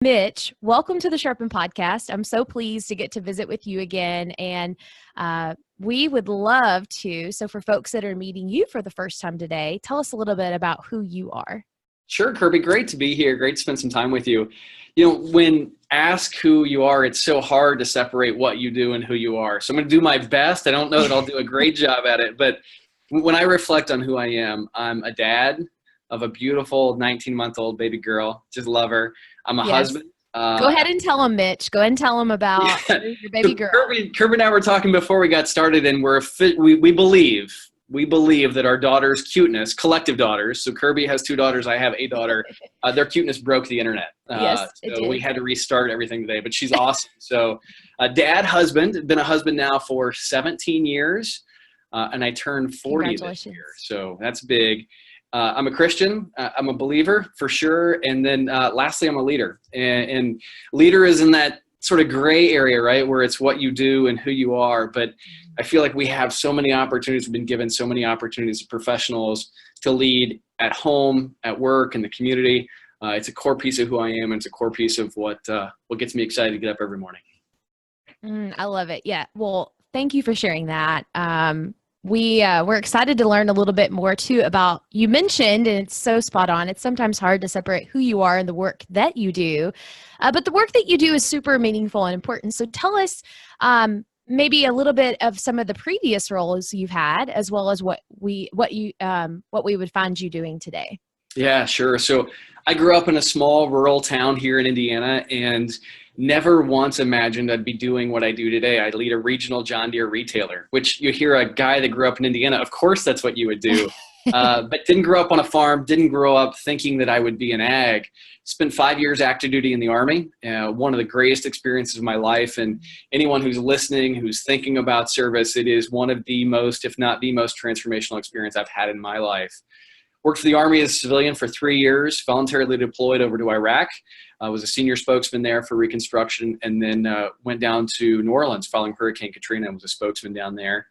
Mitch, welcome to the Sharpen podcast. I'm so pleased to get to visit with you again. And we would love to, so for folks that are meeting you for the first time today, tell us a little bit about who you are. Sure, Kirby. Great to be here. Great to spend some time with you. You know, when asked who you are, it's so hard to separate what you do and who you are. So I'm going to do my best. I don't know that I'll do a great job at it, but when I reflect on who I am, I'm a dad of a beautiful 19-month-old baby girl. Just love her. I'm a husband. Go ahead and tell them, Mitch. Go ahead and tell them about your baby girl. Kirby and I were talking before we got started, and we believe that our daughter's cuteness, collective daughters, so Kirby has 2 daughters, I have a daughter, their cuteness broke the internet. Yes, it so did. We had to restart everything today, but she's awesome. So dad, husband, been a husband now for 17 years, and I turned 40 this year, so that's big. I'm a Christian. I'm a believer for sure. And then lastly, I'm a leader. And leader is in that sort of gray area, right, where it's what you do and who you are. But I feel like we have so many opportunities. We've been given so many opportunities as professionals to lead at home, at work, in the community. It's a core piece of who I am, and it's a core piece of what gets me excited to get up every morning. I love it. Yeah. Well, thank you for sharing that. We're excited to learn a little bit more too about, you mentioned, and it's so spot on, it's sometimes hard to separate who you are and the work that you do, but the work that you do is super meaningful and important. So tell us maybe a little bit of some of the previous roles you've had, as well as what we would find you doing today. Yeah, sure. So I grew up in a small rural town here in Indiana, and never once imagined I'd be doing what I do today. I lead a regional John Deere retailer, which you hear a guy that grew up in Indiana, of course that's what you would do, but didn't grow up on a farm, didn't grow up thinking that I would be an ag. Spent 5 years active duty in the Army, one of the greatest experiences of my life. And anyone who's listening, who's thinking about service, it is one of the most, if not the most transformational experience I've had in my life. Worked for the Army as a civilian for 3 years, voluntarily deployed over to Iraq. I was a senior spokesman there for reconstruction, and then went down to New Orleans following Hurricane Katrina and was a spokesman down there.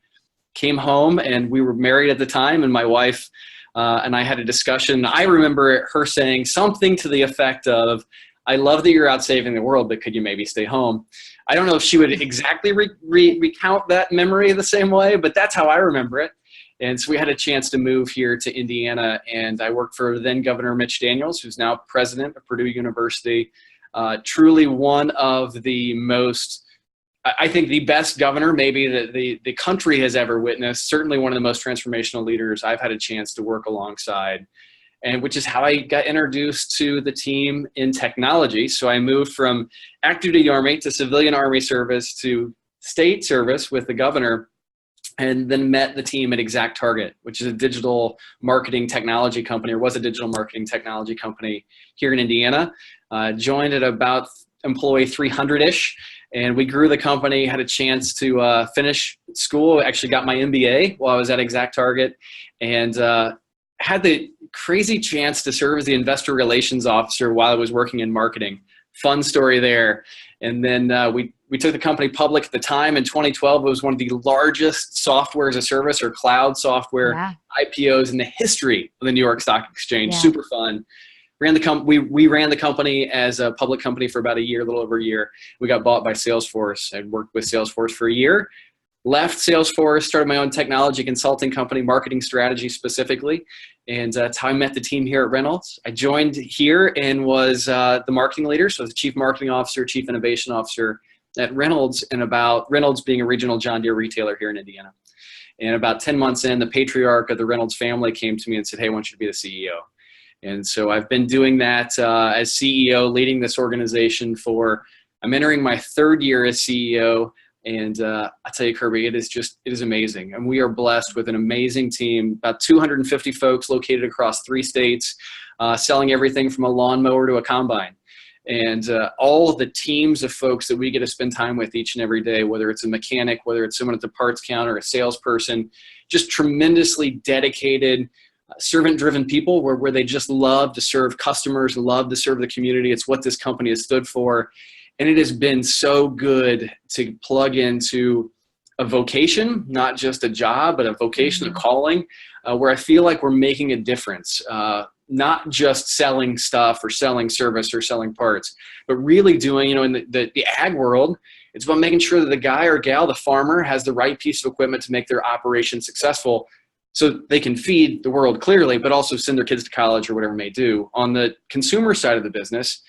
Came home, and we were married at the time, and my wife and I had a discussion. I remember her saying something to the effect of, "I love that you're out saving the world, but could you maybe stay home?" I don't know if she would exactly recount that memory the same way, but that's how I remember it. And so we had a chance to move here to Indiana, and I worked for then Governor Mitch Daniels, who's now president of Purdue University. Truly one of the most, I think the best governor maybe that the country has ever witnessed, certainly one of the most transformational leaders I've had a chance to work alongside, and which is how I got introduced to the team in technology. So I moved from active duty Army to civilian Army service to state service with the governor, and then met the team at ExactTarget, which is a digital marketing technology company, or was a digital marketing technology company here in Indiana. Joined at about employee 300-ish, and we grew the company, had a chance to finish school, actually got my MBA while I was at ExactTarget, and had the crazy chance to serve as the investor relations officer while I was working in marketing. Fun story there. And then we took the company public at the time in 2012. It was one of the largest software as a service or cloud software IPOs in the history of the New York Stock Exchange. Yeah. Super fun. We ran the company as a public company for about a year, a little over a year. We got bought by Salesforce. I'd worked with Salesforce for a year. Left Salesforce, started my own technology consulting company, marketing strategy specifically, and that's how I met the team here at Reynolds. I joined here and was the marketing leader, so I was the chief marketing officer, chief innovation officer at Reynolds, and about Reynolds being a regional John Deere retailer here in Indiana. And about 10 months in, the patriarch of the Reynolds family came to me and said, "Hey, I want you to be the CEO." And so I've been doing that as CEO, leading this organization I'm entering my 3rd year as CEO. And I tell you, Kirby, it is amazing. And we are blessed with an amazing team, about 250 folks located across 3 states, selling everything from a lawnmower to a combine. And all of the teams of folks that we get to spend time with each and every day, whether it's a mechanic, whether it's someone at the parts counter, a salesperson, just tremendously dedicated, servant-driven people where they just love to serve customers, love to serve the community. It's what this company has stood for. And it has been so good to plug into a vocation, not just a job, but a vocation, a calling, where I feel like we're making a difference. not just selling stuff or selling service or selling parts, but really doing, in the ag world, it's about making sure that the guy or gal, the farmer, has the right piece of equipment to make their operation successful so they can feed the world clearly, but also send their kids to college or whatever it may do. On the consumer side of the business,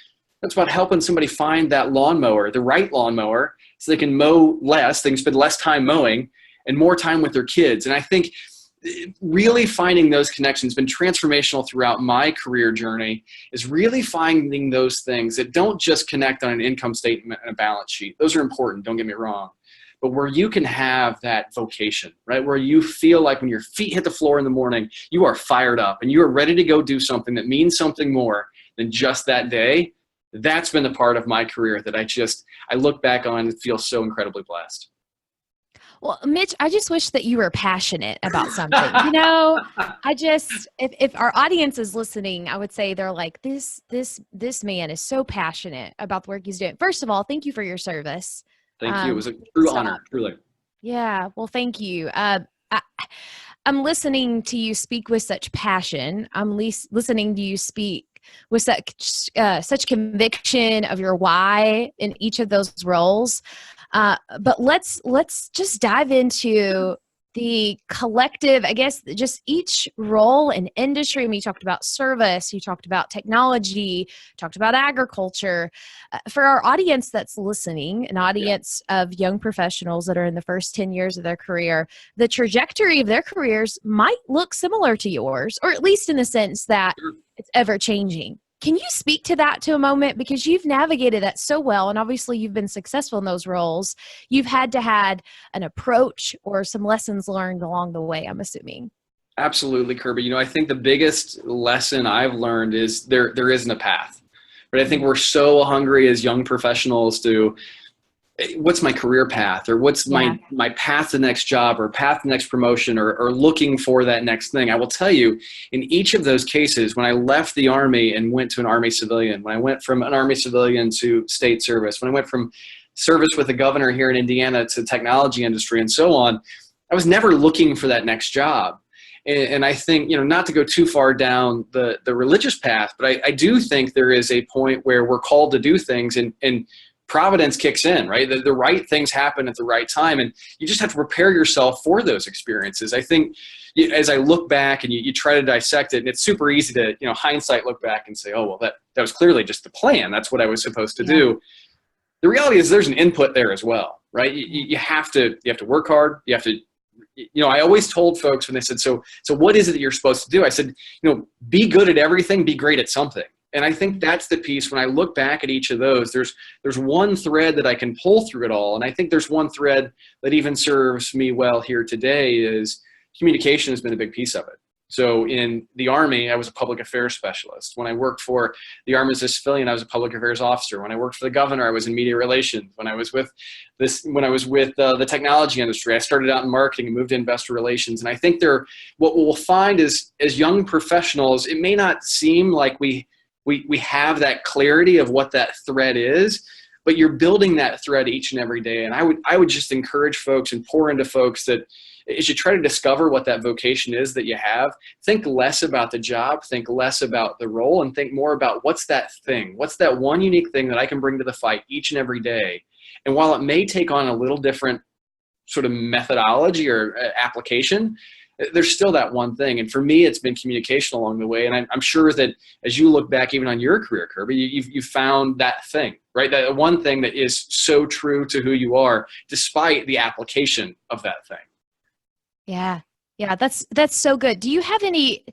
that's about helping somebody find that lawnmower, the right lawnmower, so they can mow less, they can spend less time mowing and more time with their kids. And I think really finding those connections has been transformational throughout my career journey, is really finding those things that don't just connect on an income statement and a balance sheet. Those are important, don't get me wrong. But where you can have that vocation, right? Where you feel like when your feet hit the floor in the morning, you are fired up and you are ready to go do something that means something more than just that day. That's been the part of my career that I look back on and feel so incredibly blessed. Well, Mitch, I just wish that you were passionate about something. If our audience is listening, I would say they're like, this man is so passionate about the work he's doing. First of all, thank you for your service. Thank you. It was a true honor, truly. Yeah. Well, thank you. I'm listening to you speak with such passion. I'm listening to you speak with such conviction of your why in each of those roles. But let's just dive into the collective, I guess, just each role in industry. I mean, you talked about service, you talked about technology, talked about agriculture. For our audience that's listening, an audience of young professionals that are in the first 10 years of their career, the trajectory of their careers might look similar to yours, or at least in the sense that it's ever changing. Can you speak to that to a moment? Because you've navigated that so well, and obviously you've been successful in those roles. You've had to had an approach or some lessons learned along the way, I'm assuming. Absolutely, Kirby. I think the biggest lesson I've learned is there isn't a path. But I think we're so hungry as young professionals to, what's my career path, or what's my path to the next job, or path to the next promotion, or looking for that next thing. I will tell you, in each of those cases, when I left the Army and went to an Army civilian, when I went from an Army civilian to state service, when I went from service with the governor here in Indiana to technology industry and so on, I was never looking for that next job. And I think, not to go too far down the religious path, but I do think there is a point where we're called to do things and providence kicks in, right? The right things happen at the right time, and you just have to prepare yourself for those experiences. I think as I look back and you try to dissect it, and it's super easy to, hindsight, look back and say, oh, well, that was clearly just the plan. That's what I was supposed to do. The reality is there's an input there as well, right? You have to work hard. You have to, I always told folks when they said, so what is it that you're supposed to do? I said, be good at everything, be great at something. And I think that's the piece. When I look back at each of those, there's one thread that I can pull through it all. And I think there's one thread that even serves me well here today is communication has been a big piece of it. So in the Army, I was a public affairs specialist. When I worked for the Army as a civilian, I was a public affairs officer. When I worked for the governor, I was in media relations. When I was with the technology industry, I started out in marketing and moved to investor relations. And I think what we'll find is, as young professionals, it may not seem like we have that clarity of what that thread is, but you're building that thread each and every day. And I would just encourage folks and pour into folks that as you try to discover what that vocation is that you have, think less about the job, think less about the role, and think more about what's that thing, what's that one unique thing that I can bring to the fight each and every day. And while it may take on a little different sort of methodology or application, there's still that one thing. And for me, it's been communication along the way. And I'm sure that as you look back even on your career, Kirby, you've found that thing, right? That one thing that is so true to who you are, despite the application of that thing. Yeah. Yeah, that's so good. Do you have any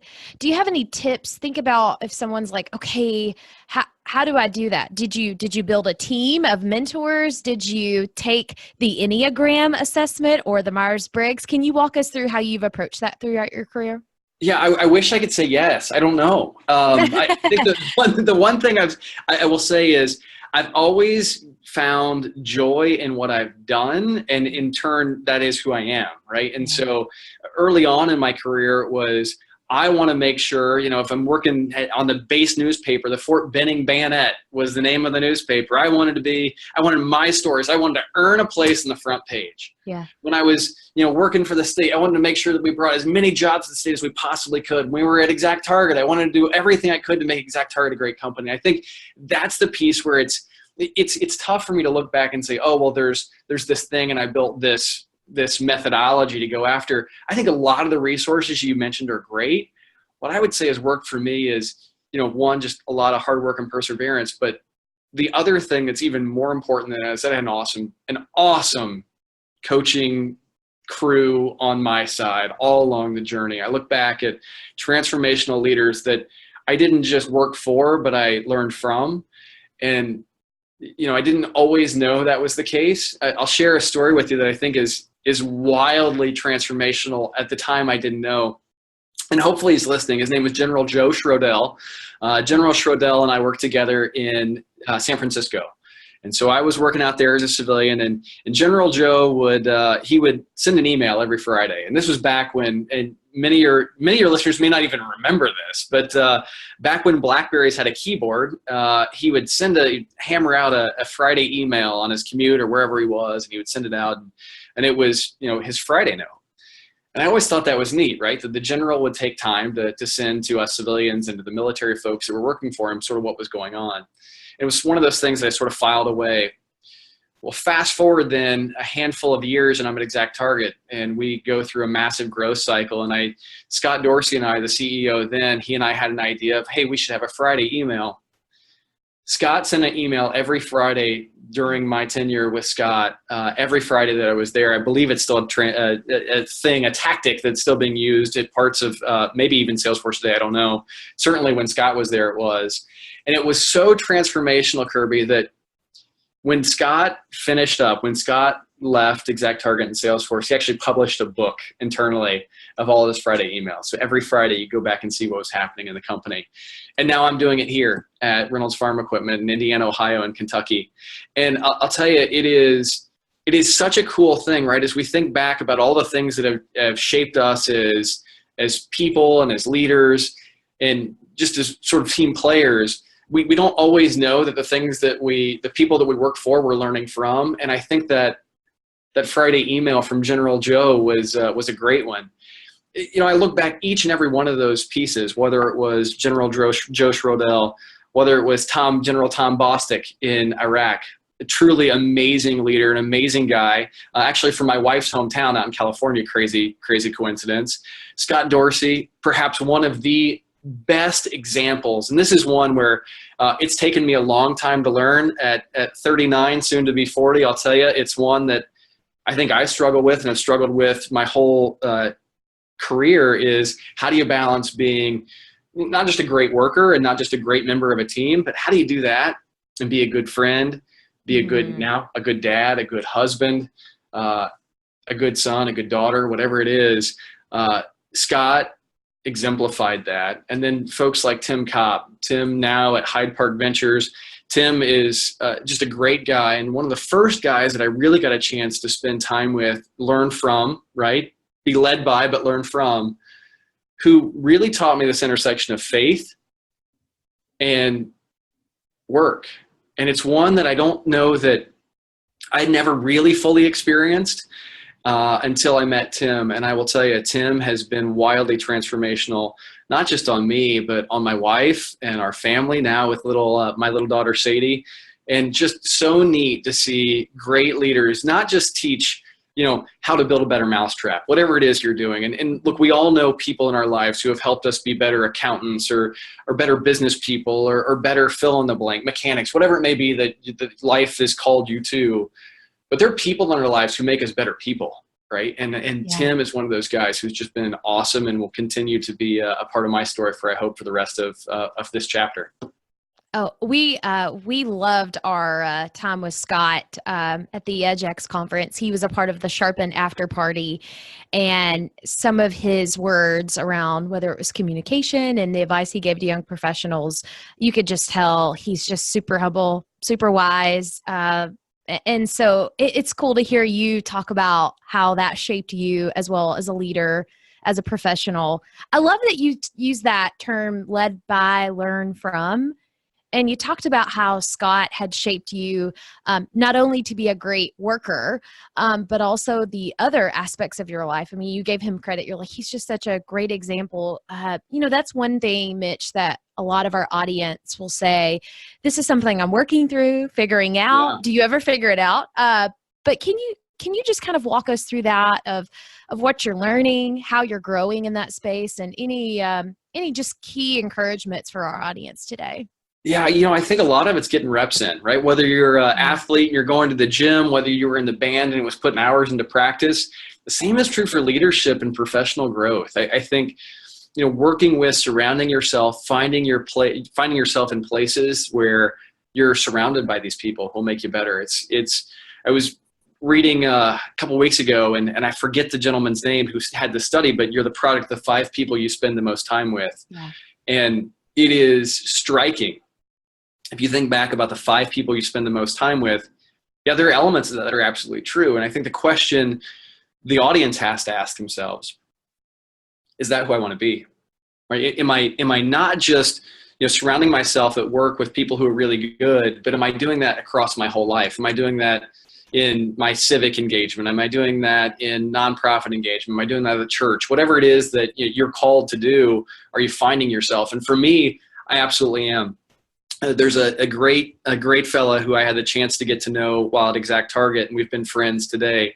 tips? Think about if someone's like, okay, how do I do that? Did you build a team of mentors? Did you take the Enneagram assessment or the Myers-Briggs? Can you walk us through how you've approached that throughout your career? Yeah, I wish I could say yes. I don't know. I think the one thing I will say is I've always found joy in what I've done, and in turn, that is who I am, right? And so early on in my career it was I want to make sure, if I'm working on the base newspaper, the Fort Benning Bayonet was the name of the newspaper. I wanted my stories. I wanted to earn a place in the front page. Yeah. When I was, working for the state, I wanted to make sure that we brought as many jobs to the state as we possibly could. When we were at Exact Target, I wanted to do everything I could to make Exact Target a great company. I think that's the piece where it's tough for me to look back and say, oh, well, there's this thing and I built this methodology to go after. I think a lot of the resources you mentioned are great. What I would say has worked for me is, one, just a lot of hard work and perseverance. But the other thing that's even more important than that is that I had an awesome coaching crew on my side all along the journey. I look back at transformational leaders that I didn't just work for, but I learned from. And, I didn't always know that was the case. I'll share a story with you that I think is wildly transformational. At the time, I didn't know. And hopefully he's listening. His name was General Joe Schrodel. General Schrodel and I worked together in San Francisco. And so I was working out there as a civilian, and General Joe would send an email every Friday. And this was back when, and many of your listeners may not even remember this, but back when BlackBerrys had a keyboard, he would hammer out a Friday email on his commute or wherever he was, and he would send it out, and it was his Friday note. And I always thought that was neat, right? That the general would take time to send to us civilians and to the military folks that were working for him sort of what was going on. It was one of those things that I sort of filed away. Well, fast forward then a handful of years and I'm at Exact Target, and we go through a massive growth cycle. And Scott Dorsey and I, the CEO then, he and I had an idea of, hey, we should have a Friday email. Scott sent an email every Friday during my tenure with Scott. Every Friday that I was there, I believe it's still a tactic that's still being used at parts of maybe even Salesforce today. I don't know. Certainly when Scott was there, it was. And it was so transformational, Kirby, that when Scott left Exact Target and Salesforce, he actually published a book internally of all of his Friday emails. So every Friday you go back and see what was happening in the company. And now I'm doing it here at Reynolds Farm Equipment in Indiana, Ohio, and Kentucky. And I'll tell you, it is such a cool thing, right? As we think back about all the things that have shaped us as people and as leaders and just as sort of team players, we don't always know that the people that we work for, we're learning from. And I think that Friday email from General Joe was a great one. I look back each and every one of those pieces, whether it was General Joe Schrodel, whether it was General Tom Bostic in Iraq, a truly amazing leader, an amazing guy, actually from my wife's hometown out in California, crazy coincidence. Scott Dorsey, perhaps one of the best examples, and this is one where it's taken me a long time to learn at 39, soon to be 40. I'll tell you, it's one that I think I struggle with and have struggled with my whole career is how do you balance being not just a great worker and not just a great member of a team, but how do you do that and be a good friend, be a good dad, a good husband, a good son, a good daughter, whatever it is. Scott exemplified that. And then folks like Tim Kopp, Tim now at Hyde Park Ventures. Tim is just a great guy, and one of the first guys that I really got a chance to spend time with, learn from, right? Be led by, but learn from, who really taught me this intersection of faith and work. And it's one that I don't know that I never really fully experienced until I met Tim. And I will tell you, Tim has been wildly transformational, not just on me, but on my wife and our family now with my little daughter, Sadie. And just so neat to see great leaders, not just teach, how to build a better mousetrap, whatever it is you're doing. And look, we all know people in our lives who have helped us be better accountants or better business people or better fill in the blank mechanics, whatever it may be that life has called you to. But there are people in our lives who make us better people, right? And yeah. Tim is one of those guys who's just been awesome and will continue to be a part of my story for, I hope, for the rest of this chapter. Oh, we loved our time with Scott at the EdgeX conference. He was a part of the Sharpen after party, and some of his words around whether it was communication and the advice he gave to young professionals, you could just tell he's just super humble, super wise. And so it's cool to hear you talk about how that shaped you as well as a leader, as a professional. I love that you use that term, led by, learn from. And you talked about how Scott had shaped you, not only to be a great worker, but also the other aspects of your life. I mean, you gave him credit. You're like, he's just such a great example. That's one thing, Mitch, that a lot of our audience will say, this is something I'm working through, figuring out. Yeah. Do you ever figure it out? But can you just kind of walk us through that of what you're learning, how you're growing in that space, and any just key encouragements for our audience today? Yeah, I think a lot of it's getting reps in, right? Whether you're an athlete and you're going to the gym, whether you were in the band and it was putting hours into practice, the same is true for leadership and professional growth. I think, working with, surrounding yourself, finding yourself in places where you're surrounded by these people who'll make you better. I was reading a couple weeks ago, and I forget the gentleman's name who had the study, but you're the product of the 5 people you spend the most time with. Yeah. And it is striking. If you think back about the 5 people you spend the most time with, yeah, there are elements of that that are absolutely true. And I think the question the audience has to ask themselves, is that who I want to be? Right? Am I not just surrounding myself at work with people who are really good, but am I doing that across my whole life? Am I doing that in my civic engagement? Am I doing that in nonprofit engagement? Am I doing that at church? Whatever it is that you're called to do, are you finding yourself? And for me, I absolutely am. There's a great fella who I had the chance to get to know while at Exact Target, and we've been friends today.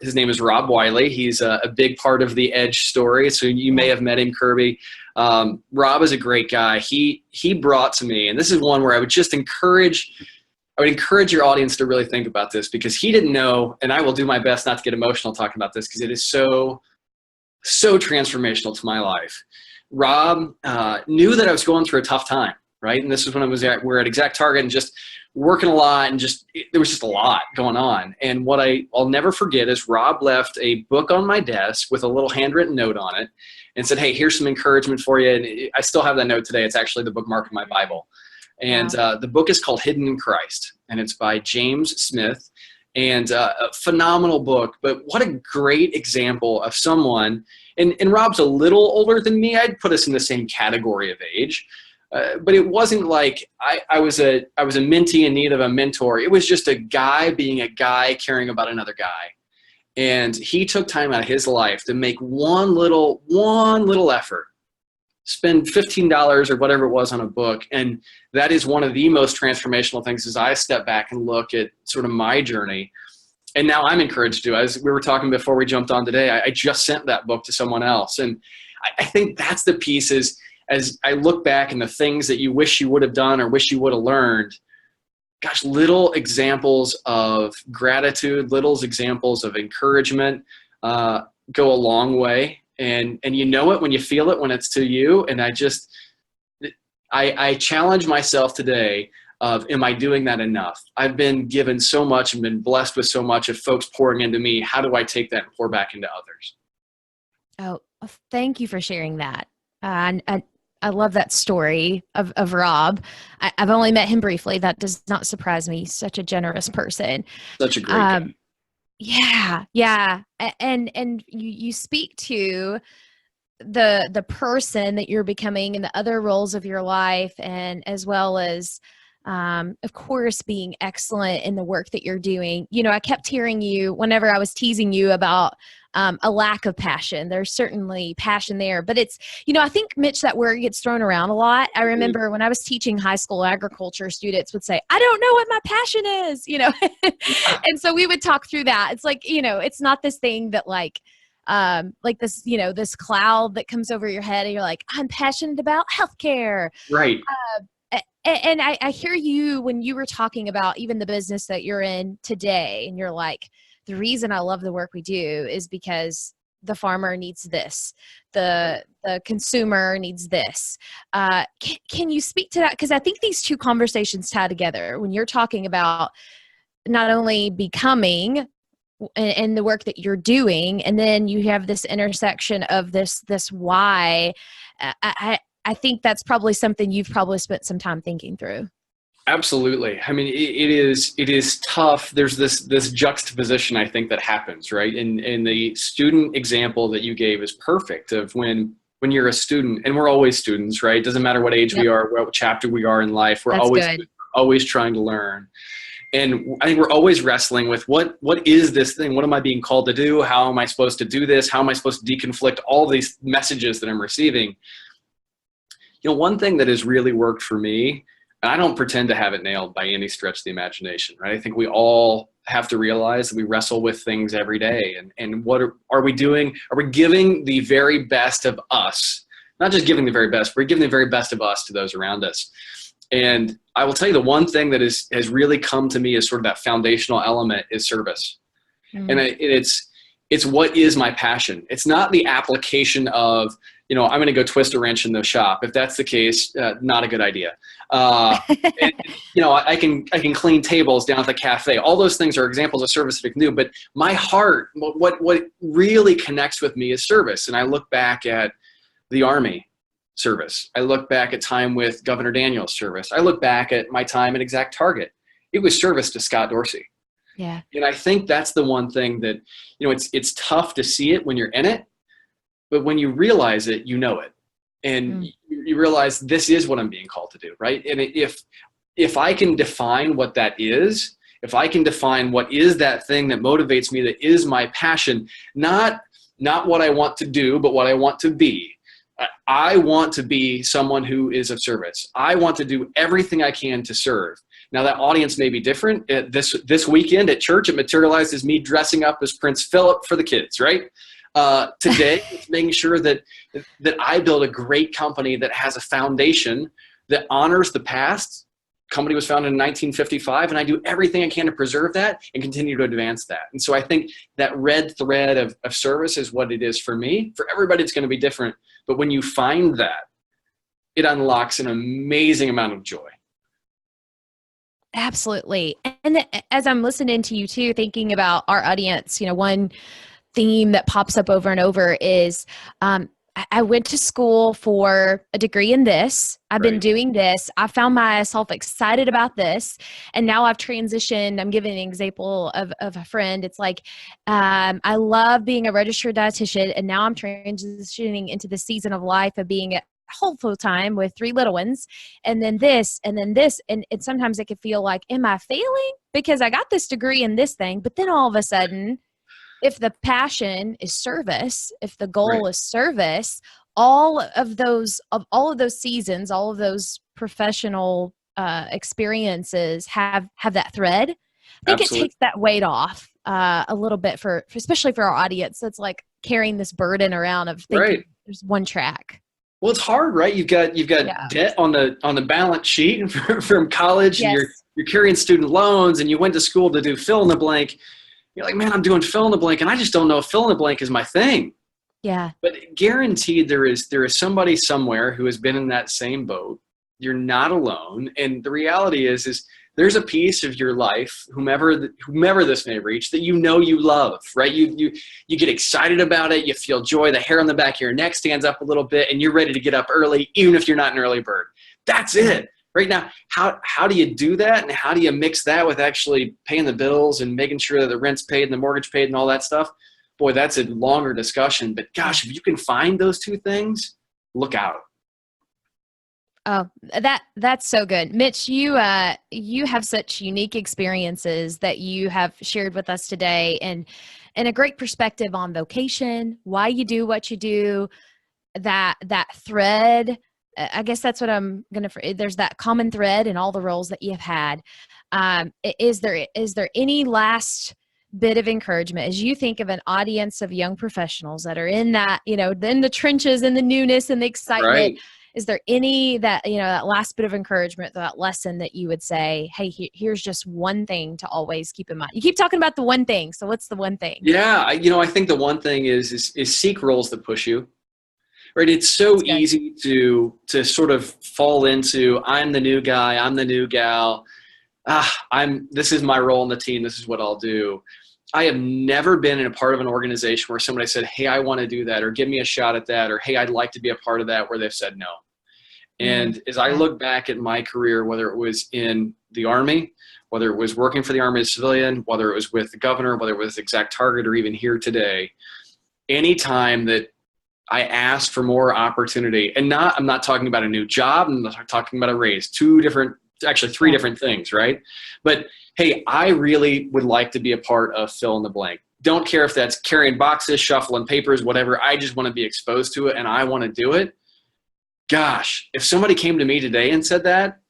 His name is Rob Wiley. He's a big part of the Edge story, so you may have met him, Kirby. Rob is a great guy. He brought to me, and this is one where I would encourage your audience to really think about this, because he didn't know, and I will do my best not to get emotional talking about this because it is so transformational to my life. Rob knew that I was going through a tough time. Right. And this is when we're at Exact Target and just working a lot, and there was just a lot going on. And what I'll never forget is Rob left a book on my desk with a little handwritten note on it and said, hey, here's some encouragement for you. And I still have that note today. It's actually the bookmark in my Bible. And the book is called Hidden in Christ, and it's by James Smith, and a phenomenal book. But what a great example of someone. And Rob's a little older than me. I'd put us in the same category of age. But it wasn't like I was a mentee in need of a mentor. It was just a guy being a guy caring about another guy. And he took time out of his life to make one little effort, spend $15 or whatever it was on a book. And that is one of the most transformational things as I step back and look at sort of my journey. And now I'm encouraged to. As we were talking before we jumped on today, I just sent that book to someone else. And I think that's the piece is, as I look back and the things that you wish you would have done or wish you would have learned, gosh, little examples of gratitude, little examples of encouragement go a long way. And you know it when you feel it, when it's to you. And I challenge myself today of, am I doing that enough? I've been given so much and been blessed with so much of folks pouring into me. How do I take that and pour back into others? Oh, thank you for sharing that. I love that story of Rob. I've only met him briefly. That does not surprise me. He's such a generous person. Such a great guy. Yeah. And you speak to the person that you're becoming and the other roles of your life, and as well as of course, being excellent in the work that you're doing. I kept hearing you whenever I was teasing you about a lack of passion. There's certainly passion there, but it's, I think, Mitch, that word gets thrown around a lot. I remember when I was teaching high school agriculture, students would say, I don't know what my passion is, and so we would talk through that. It's like, it's not this thing that like this, this cloud that comes over your head and you're like, I'm passionate about healthcare. Right. And I hear you when you were talking about even the business that you're in today, and you're like, the reason I love the work we do is because the farmer needs this, the consumer needs this. Can you speak to that? Because I think these two conversations tie together when you're talking about not only becoming and the work that you're doing, and then you have this intersection of this why. I think that's probably something you've probably spent some time thinking through. Absolutely. I mean, it is tough. There's this juxtaposition, I think, that happens, right? And the student example that you gave is perfect of when you're a student, and we're always students, right? It doesn't matter what age we Yep, are, what chapter we are in life. We're that's always good. always trying to learn. And I think we're always wrestling with what is this thing? What am I being called to do? How am I supposed to do this? How am I supposed to deconflict all these messages that I'm receiving? One thing that has really worked for me, and I don't pretend to have it nailed by any stretch of the imagination, right? I think we all have to realize that we wrestle with things every day. And what are we doing? Are we giving the very best of us? Not just giving the very best, we're giving the very best of us to those around us. And I will tell you, the one thing that has really come to me as sort of that foundational element is service. And Mm. it's what is my passion. It's not the application of, I'm going to go twist a wrench in the shop. If that's the case, not a good idea. And, I can clean tables down at the cafe. All those things are examples of service that I can do. But my heart, what really connects with me is service. And I look back at the Army service. I look back at time with Governor Daniels' service. I look back at my time at Exact Target. It was service to Scott Dorsey. Yeah. And I think that's the one thing that, it's tough to see it when you're in it, but when you realize it, you know it. And Mm. you realize this is what I'm being called to do, right? And if I can define what that is, if I can define what is that thing that motivates me, that is my passion, not what I want to do, but what I want to be. I want to be someone who is of service. I want to do everything I can to serve. Now that audience may be different. This weekend at church, it materialized as me dressing up as Prince Philip for the kids, right? Today, it's making sure that I build a great company that has a foundation that honors the past. Company was founded in 1955, and I do everything I can to preserve that and continue to advance that. And so I think that red thread of service is what it is for me. For everybody, it's going to be different. But when you find that, it unlocks an amazing amount of joy. Absolutely. And as I'm listening to you too, thinking about our audience, one theme that pops up over and over is I went to school for a degree in this. I've been Right. doing this. I found myself excited about this. And now I've transitioned. I'm giving an example of a friend. It's like, I love being a registered dietitian. And now I'm transitioning into the season of life of being at whole full time with 3 little ones. And then this, and then this. And sometimes it can feel like, am I failing? Because I got this degree in this thing. But then all of a sudden, if the passion is service, if the Right. goal is service, all of those seasons, all of those professional experiences have that thread. I think it Absolutely. takes that weight off a little bit for especially for our audience. That's like carrying this burden around of thinking Right. there's one track. Well, it's hard, right? You've got Yeah. debt on the balance sheet from college, and you're Yes. you're carrying student loans, and you went to school to do fill in the blank. You're like, man, I'm doing fill in the blank, and I just don't know if fill in the blank is my thing. Yeah. But guaranteed, there is somebody somewhere who has been in that same boat. You're not alone, and the reality is there's a piece of your life, whomever this may reach, that you love, right? You get excited about it, you feel joy, the hair on the back of your neck stands up a little bit, and you're ready to get up early, even if you're not an early bird. That's it. Right now, how do you do that, and how do you mix that with actually paying the bills and making sure that the rent's paid and the mortgage paid and all that stuff? Boy, that's a longer discussion. But gosh, if you can find those two things, look out. Oh, that's so good. Mitch, you have such unique experiences that you have shared with us today, and a great perspective on vocation, why you do what you do, that thread. I guess that's what I'm gonna. There's that common thread in all the roles that you have had. Is there any last bit of encouragement as you think of an audience of young professionals that are in that, in the trenches and the newness and the excitement? Right. Is there any that last bit of encouragement, that lesson that you would say, hey, here's just one thing to always keep in mind? You keep talking about the one thing. So what's the one thing? Yeah, I think the one thing is seek roles that push you. Right? It's so That's good. easy to sort of fall into, I'm the new guy, I'm the new gal. This is my role in the team, this is what I'll do. I have never been in a part of an organization where somebody said, hey, I want to do that, or give me a shot at that, or hey, I'd like to be a part of that, where they've said no. And as I look back at my career, whether it was in the Army, whether it was working for the Army as a civilian, whether it was with the governor, whether it was Exact Target, or even here today, anytime that I asked for more opportunity, and I'm not talking about a new job, I'm not talking about a raise, three different things, right? But hey, I really would like to be a part of fill in the blank. Don't care if that's carrying boxes, shuffling papers, whatever. I just want to be exposed to it and I want to do it. Gosh, if somebody came to me today and said that,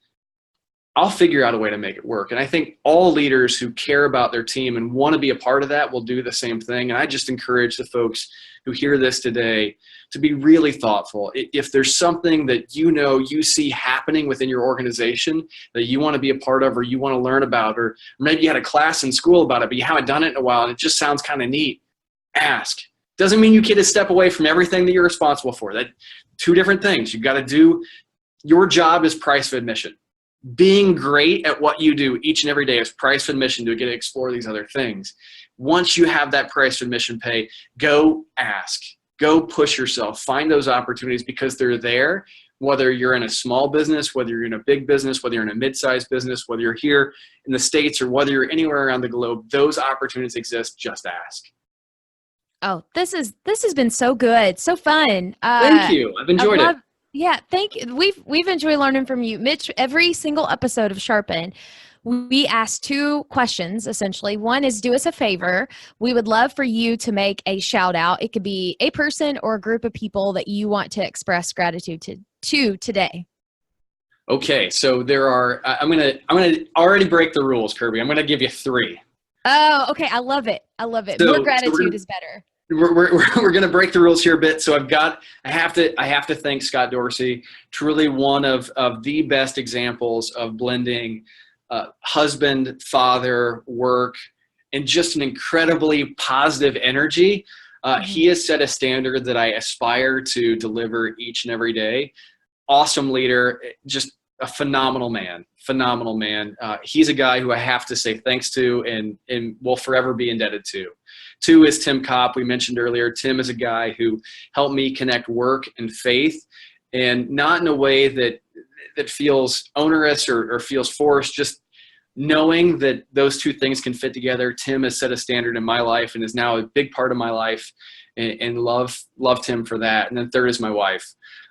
I'll figure out a way to make it work. And I think all leaders who care about their team and want to be a part of that will do the same thing. And I just encourage the folks who hear this today to be really thoughtful. If there's something that you see happening within your organization that you want to be a part of, or you want to learn about, or maybe you had a class in school about it, but you haven't done it in a while and it just sounds kind of neat, ask. Doesn't mean you get to step away from everything that you're responsible for. That two different things. You've got to do. Your job is price of admission. Being great at what you do each and every day is price of admission to get to explore these other things. Once you have that price of admission pay, go ask. Go push yourself. Find those opportunities because they're there, whether you're in a small business, whether you're in a big business, whether you're in a mid-sized business, whether you're here in the States or whether you're anywhere around the globe, those opportunities exist. Just ask. Oh, this has been so good. So fun. Thank you. I've enjoyed it. Yeah, thank you. We've enjoyed learning from you, Mitch. Every single episode of Sharpen, we ask two questions, essentially. One is, do us a favor. We would love for you to make a shout out. It could be a person or a group of people that you want to express gratitude to today. Okay, so there are, I'm gonna already break the rules, Kirby. I'm gonna give you three. Oh, okay. I love it. More gratitude is better. We're going to break the rules here a bit. So I have to thank Scott Dorsey, truly one of the best examples of blending husband, father, work, and just an incredibly positive energy. He has set a standard that I aspire to deliver each and every day. Awesome leader, just a phenomenal man. He's a guy who I have to say thanks to and will forever be indebted to. Two is Tim Kopp. We mentioned earlier, Tim is a guy who helped me connect work and faith, and not in a way that feels onerous or feels forced, just knowing that those two things can fit together. Tim has set a standard in my life and is now a big part of my life, and love Tim for that. And then third is my wife.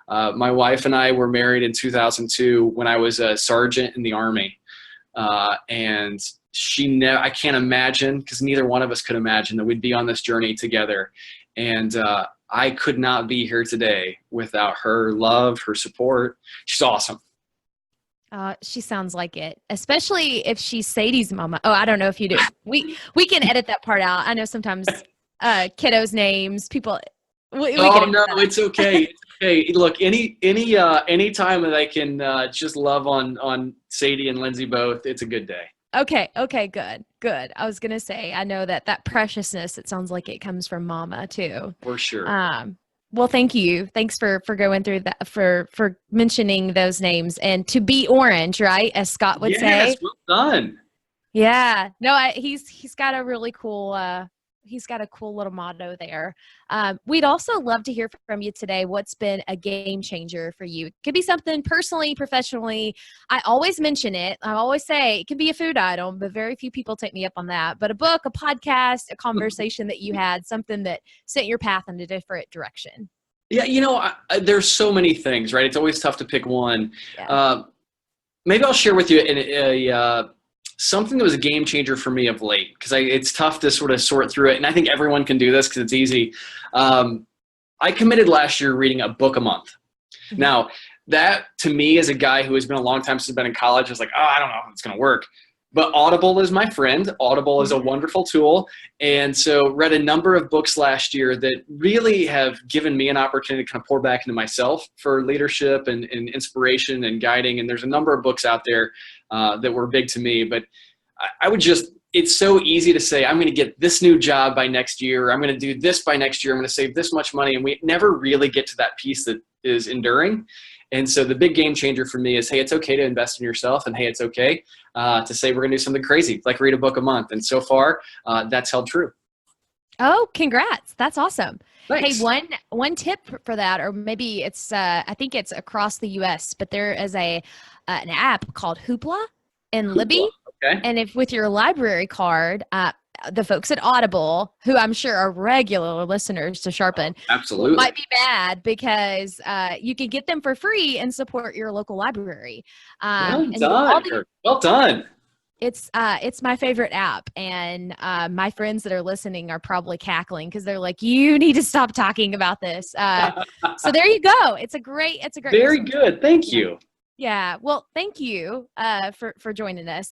My wife and I were married in 2002 when I was a sergeant in the Army. And I can't imagine, because neither one of us could imagine that we'd be on this journey together. And I could not be here today without her love, her support. She's awesome. She sounds like it, especially if she's Sadie's mama. Oh, I don't know if you do. We can edit that part out. I know sometimes kiddos' names, people. It's okay. It's okay. Look, any time that I can just love on Sadie and Lindsay both, it's a good day. Okay, good. I was gonna say, I know that preciousness, it sounds like it comes from mama too. For sure. Well, thank you. Thanks for going through that, for mentioning those names. And to be orange, right? As Scott would say. Yes, well done. Yeah. No, he's got a really cool he's got a cool little motto there. We'd also love to hear from you today. What's been a game changer for you? It could be something personally, professionally. I always mention it. I always say it can be a food item, but very few people take me up on that. But a book, a podcast, a conversation that you had, something that sent your path in a different direction. Yeah, there's so many things, right? It's always tough to pick one. Yeah. Maybe I'll share with you something that was a game changer for me of late, because it's tough to sort of sort through it. And I think everyone can do this because it's easy. I committed last year reading a book a month. Mm-hmm. Now, that to me, as a guy who has been a long time since I've been in college, is like, I don't know if it's going to work. But Audible is my friend. Audible is a wonderful tool. And so read a number of books last year that really have given me an opportunity to kind of pour back into myself for leadership and inspiration and guiding. And there's a number of books out there that were big to me. But I would it's so easy to say, I'm going to get this new job by next year. Or I'm going to do this by next year. I'm going to save this much money. And we never really get to that piece that is enduring. And so the big game changer for me is, hey, it's okay to invest in yourself. And hey, it's okay to say we're going to do something crazy, like read a book a month. And so far, that's held true. Oh, congrats. That's awesome. Hey, Nice. one tip for that, or maybe it's I think it's across the U.S., but there is a an app called Hoopla and Hoopla. Libby, Okay. and if with your library card, the folks at Audible, who I'm sure are regular listeners to Sharpen, might Absolutely. be mad because you can get them for free and support your local library. Well And with all done, the Kirk. Well done. it's my favorite app, and my friends that are listening are probably cackling because they're like, "You need to stop talking about this." So there you go. It's a great Very resource. good. Thank Yeah. you. Yeah. Well, thank you for joining us.